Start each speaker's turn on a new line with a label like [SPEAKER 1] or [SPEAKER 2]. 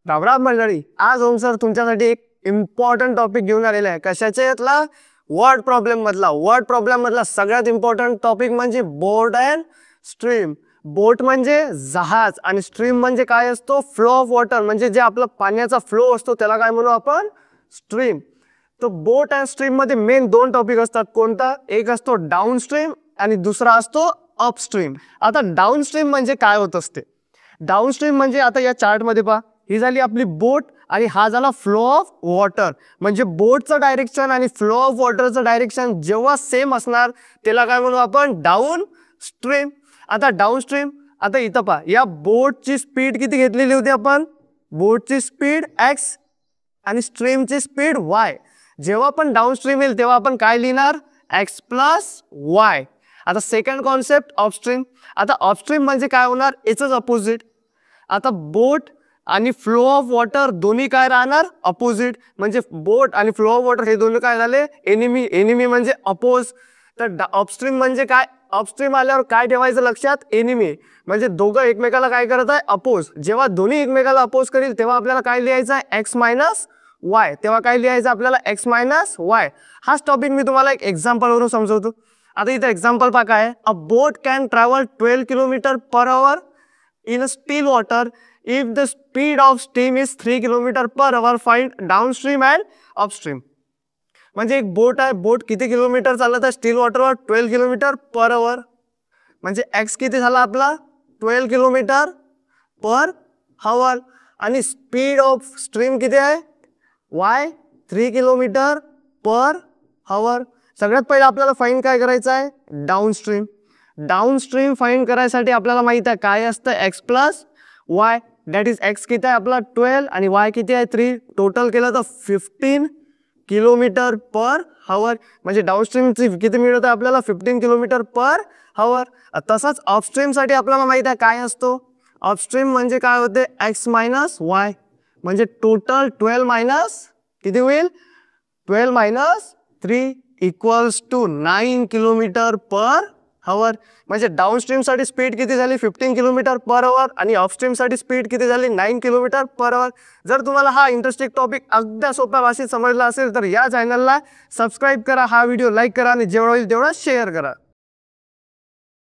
[SPEAKER 1] रामराम मंडळी, आज ओम सर तुमच्यासाठी एक इम्पॉर्टंट टॉपिक घेऊन आलेला आहे. कशाच्यातला? वर्ड प्रॉब्लेम मधला सगळ्यात इम्पॉर्टंट टॉपिक म्हणजे बोट अँड स्ट्रीम. बोट म्हणजे जहाज आणि स्ट्रीम म्हणजे काय असतो? फ्लो ऑफ वॉटर, म्हणजे जे आपला पाण्याचा फ्लो असतो त्याला काय म्हणू आपण? स्ट्रीम. तो बोट अँड स्ट्रीम मध्ये मेन दोन टॉपिक असतात. कोणता? एक असतो डाऊन स्ट्रीम आणि दुसरा असतो अपस्ट्रीम. आता डाऊन स्ट्रीम म्हणजे काय होत असते? डाऊन स्ट्रीम म्हणजे आता या चार्ट मध्ये पहा, ही झाली आपली बोट आणि हा झाला फ्लो ऑफ वॉटर. म्हणजे बोटचं डायरेक्शन आणि फ्लो ऑफ वॉटरचं डायरेक्शन जेव्हा सेम असणार त्याला काय म्हणू आपण? Down stream. आता डाऊन स्ट्रीम, आता इथं पहा, या बोटची स्पीड किती घेतलेली होती आपण? बोटची स्पीड x आणि स्ट्रीमची स्पीड y. जेव्हा पण डाऊन स्ट्रीम येईल तेव्हा आपण काय लिहिणार? x plus y. आता सेकंड कॉन्सेप्ट अपस्ट्रीम. आता अपस्ट्रीम म्हणजे काय होणार? याचंच अपोजिट. आता बोट आणि फ्लो ऑफ वॉटर दोन्ही काय राहणार? अपोजिट. म्हणजे बोट आणि फ्लो ऑफ वॉटर हे दोन्ही काय झाले? एनिमी. एनिमी म्हणजे अपोज. तर अपस्ट्रीम म्हणजे काय? अपस्ट्रीम आल्यावर काय ठेवायचं लक्षात? एनिमी. म्हणजे दोघं एकमेकाला काय करत आहे? अपोज. जेव्हा दोन्ही एकमेकाला अपोज करील तेव्हा आपल्याला काय लिहायचं आहे? x minus y. तेव्हा काय लिहायचं आपल्याला? x minus y. हाच टॉपिक मी तुम्हाला एक एक्झाम्पल वरून समजवतो. आता इथं एक्झाम्पल पहा काय आहे? अ बोट can travel 12 kilometre per our in a still water if the speed of steam is 3 kilometer per hour. Find downstream and upstream. म्हणजे एक बोट आहे, बोट किती किलोमीटर चालत आहे स्टील वॉटरवर? 12 kilometre per hour. म्हणजे x किती झाला आपला? 12 किलोमीटर पर आवर. आणि स्पीड ऑफ स्ट्रीम किती आहे? y 3 किलोमीटर पर आवर. सगळ्यात पहिले आपल्याला फाइंड काय करायचं आहे? डाऊनस्ट्रीम. डाऊनस्ट्रीम फाइंड करायसाठी आपल्याला माहित आहे काय असतं? x plus y. That is x किती आहे आपला? 12 आणि y किती आहे? 3. टोटल केलं तर 15 किलोमीटर पर आवर. म्हणजे डाऊनस्ट्रीम किती मिळत आहे आपल्याला? 15 किलोमीटर पर आवर. तसंच अपस्ट्रीम साठी आपल्याला माहित आहे काय असतो? अपस्ट्रीम म्हणजे काय होते? x minus y. म्हणजे टोटल 12 मायनस किती होईल? 12 minus 3 equals to 9 kilometre per hour. म्हणजे डाऊनस्ट्रीम साठी स्पीड किती झाली? 15 किलोमीटर पर आवर आणि अपस्ट्रीम साठी स्पीड किती झाली? 9 किलोमीटर पर आवर. जर तुम्हाला हा इंटरेस्टिंग टॉपिक अगदी सोप्या भाषेत समजला असेल तर या चॅनलला सबस्क्राईब करा, हा व्हिडिओ लाईक करा आणि जेवढा होईल तेवढा शेअर करा.